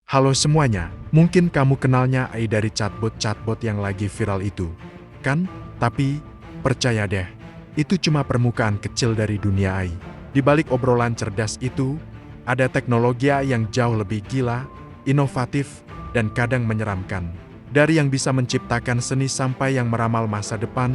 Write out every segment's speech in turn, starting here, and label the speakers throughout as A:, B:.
A: Halo semuanya, mungkin kamu kenalnya AI dari chatbot-chatbot yang lagi viral itu, kan? Tapi, percaya deh, itu cuma permukaan kecil dari dunia AI. Di balik obrolan cerdas itu, ada teknologi AI yang jauh lebih gila, inovatif, dan kadang menyeramkan. Dari yang bisa menciptakan seni sampai yang meramal masa depan,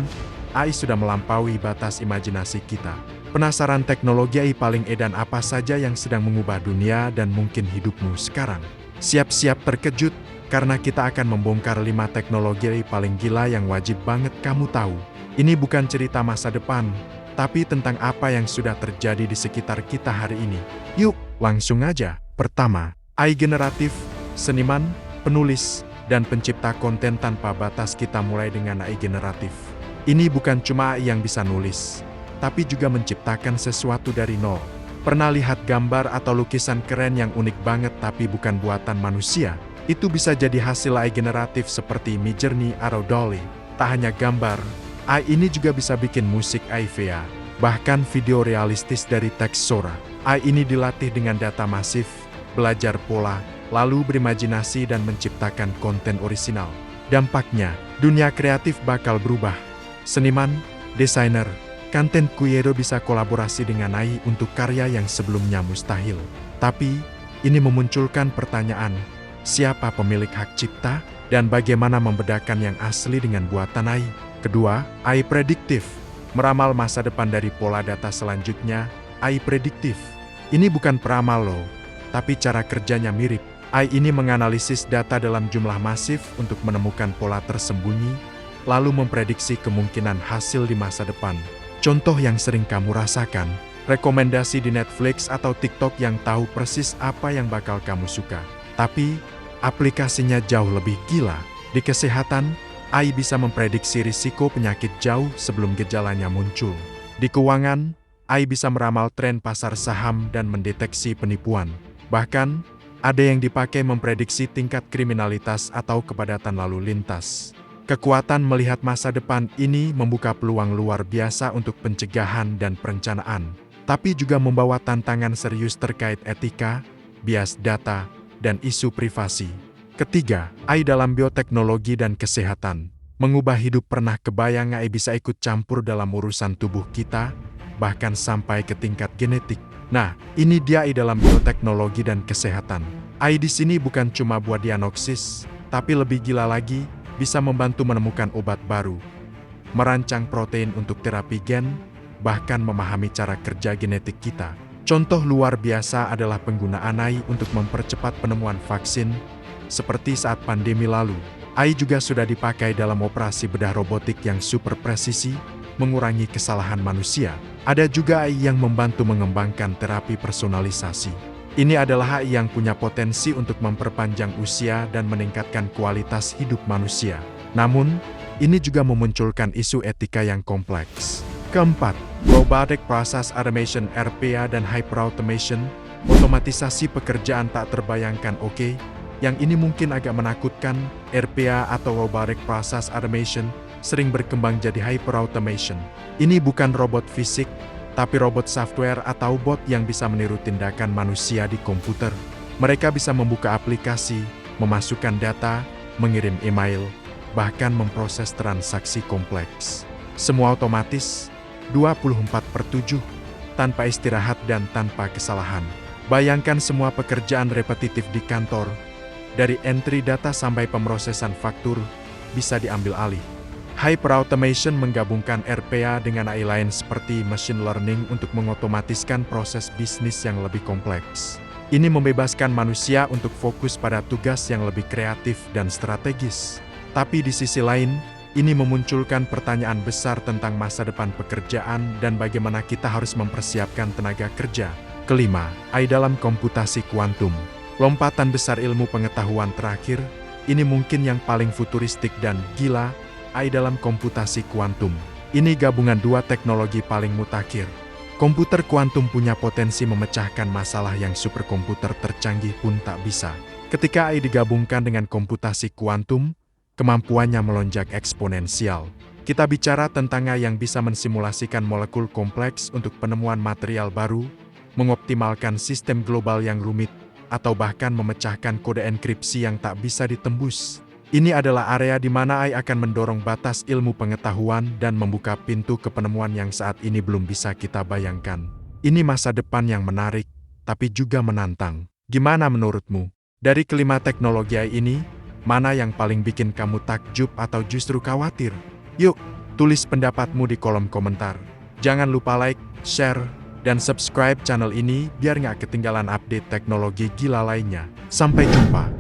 A: AI sudah melampaui batas imajinasi kita. Penasaran teknologi AI paling edan apa saja yang sedang mengubah dunia dan mungkin hidupmu sekarang? Siap-siap terkejut, karena kita akan membongkar 5 teknologi AI paling gila yang wajib banget kamu tahu. Ini bukan cerita masa depan, tapi tentang apa yang sudah terjadi di sekitar kita hari ini. Yuk, langsung aja. Pertama, AI generatif, seniman, penulis, dan pencipta konten tanpa batas. Kita mulai dengan AI generatif. Ini bukan cuma AI yang bisa nulis, tapi juga menciptakan sesuatu dari nol. Pernah lihat gambar atau lukisan keren yang unik banget tapi bukan buatan manusia? Itu bisa jadi hasil AI generatif seperti Midjourney atau DALL-E. Tak hanya gambar, AI ini juga bisa bikin musik AI VA, bahkan video realistis dari teks suara. AI ini dilatih dengan data masif, belajar pola, lalu berimajinasi dan menciptakan konten orisinal. Dampaknya, dunia kreatif bakal berubah. Seniman, desainer, konten creator bisa kolaborasi dengan AI untuk karya yang sebelumnya mustahil. Tapi, ini memunculkan pertanyaan, siapa pemilik hak cipta, dan bagaimana membedakan yang asli dengan buatan AI? Kedua, AI prediktif, meramal masa depan dari pola data selanjutnya. AI prediktif, ini bukan peramal loh, tapi cara kerjanya mirip. AI ini menganalisis data dalam jumlah masif untuk menemukan pola tersembunyi, lalu memprediksi kemungkinan hasil di masa depan. Contoh yang sering kamu rasakan, rekomendasi di Netflix atau TikTok yang tahu persis apa yang bakal kamu suka. Tapi, aplikasinya jauh lebih gila. Di kesehatan, AI bisa memprediksi risiko penyakit jauh sebelum gejalanya muncul. Di keuangan, AI bisa meramal tren pasar saham dan mendeteksi penipuan. Bahkan, ada yang dipakai memprediksi tingkat kriminalitas atau kepadatan lalu lintas. Kekuatan melihat masa depan ini membuka peluang luar biasa untuk pencegahan dan perencanaan, tapi juga membawa tantangan serius terkait etika, bias data, dan isu privasi. Ketiga, AI dalam bioteknologi dan kesehatan. Mengubah hidup. Pernah kebayang AI bisa ikut campur dalam urusan tubuh kita, bahkan sampai ke tingkat genetik? Nah, ini dia AI dalam bioteknologi dan kesehatan. AI di sini bukan cuma buat diagnosis, tapi lebih gila lagi, bisa membantu menemukan obat baru, merancang protein untuk terapi gen, bahkan memahami cara kerja genetik kita. Contoh luar biasa adalah penggunaan AI untuk mempercepat penemuan vaksin, seperti saat pandemi lalu. AI juga sudah dipakai dalam operasi bedah robotik yang super presisi, mengurangi kesalahan manusia. Ada juga AI yang membantu mengembangkan terapi personalisasi. Ini adalah AI yang punya potensi untuk memperpanjang usia dan meningkatkan kualitas hidup manusia. Namun, ini juga memunculkan isu etika yang kompleks. Keempat, Robotic Process Automation (RPA) dan Hyperautomation, otomatisasi pekerjaan tak terbayangkan. Oke, yang ini mungkin agak menakutkan. RPA atau Robotic Process Automation sering berkembang jadi Hyperautomation. Ini bukan robot fisik, tapi robot software atau bot yang bisa meniru tindakan manusia di komputer. Mereka bisa membuka aplikasi, memasukkan data, mengirim email, bahkan memproses transaksi kompleks. Semua otomatis, 24/7, tanpa istirahat dan tanpa kesalahan. Bayangkan semua pekerjaan repetitif di kantor, dari entry data sampai pemrosesan faktur, bisa diambil alih. Hyperautomation menggabungkan RPA dengan AI lain seperti machine learning untuk mengotomatiskan proses bisnis yang lebih kompleks. Ini membebaskan manusia untuk fokus pada tugas yang lebih kreatif dan strategis. Tapi di sisi lain, ini memunculkan pertanyaan besar tentang masa depan pekerjaan dan bagaimana kita harus mempersiapkan tenaga kerja. Kelima, AI dalam komputasi kuantum. Lompatan besar ilmu pengetahuan terakhir, ini mungkin yang paling futuristik dan gila. AI dalam komputasi kuantum. Ini gabungan dua teknologi paling mutakhir. Komputer kuantum punya potensi memecahkan masalah yang superkomputer tercanggih pun tak bisa. Ketika AI digabungkan dengan komputasi kuantum, kemampuannya melonjak eksponensial. Kita bicara tentang AI yang bisa mensimulasikan molekul kompleks untuk penemuan material baru, mengoptimalkan sistem global yang rumit, atau bahkan memecahkan kode enkripsi yang tak bisa ditembus. Ini adalah area di mana AI akan mendorong batas ilmu pengetahuan dan membuka pintu ke penemuan yang saat ini belum bisa kita bayangkan. Ini masa depan yang menarik, tapi juga menantang. Gimana menurutmu? Dari kelima teknologi AI ini, mana yang paling bikin kamu takjub atau justru khawatir? Yuk, tulis pendapatmu di kolom komentar. Jangan lupa like, share, dan subscribe channel ini biar nggak ketinggalan update teknologi gila lainnya. Sampai jumpa!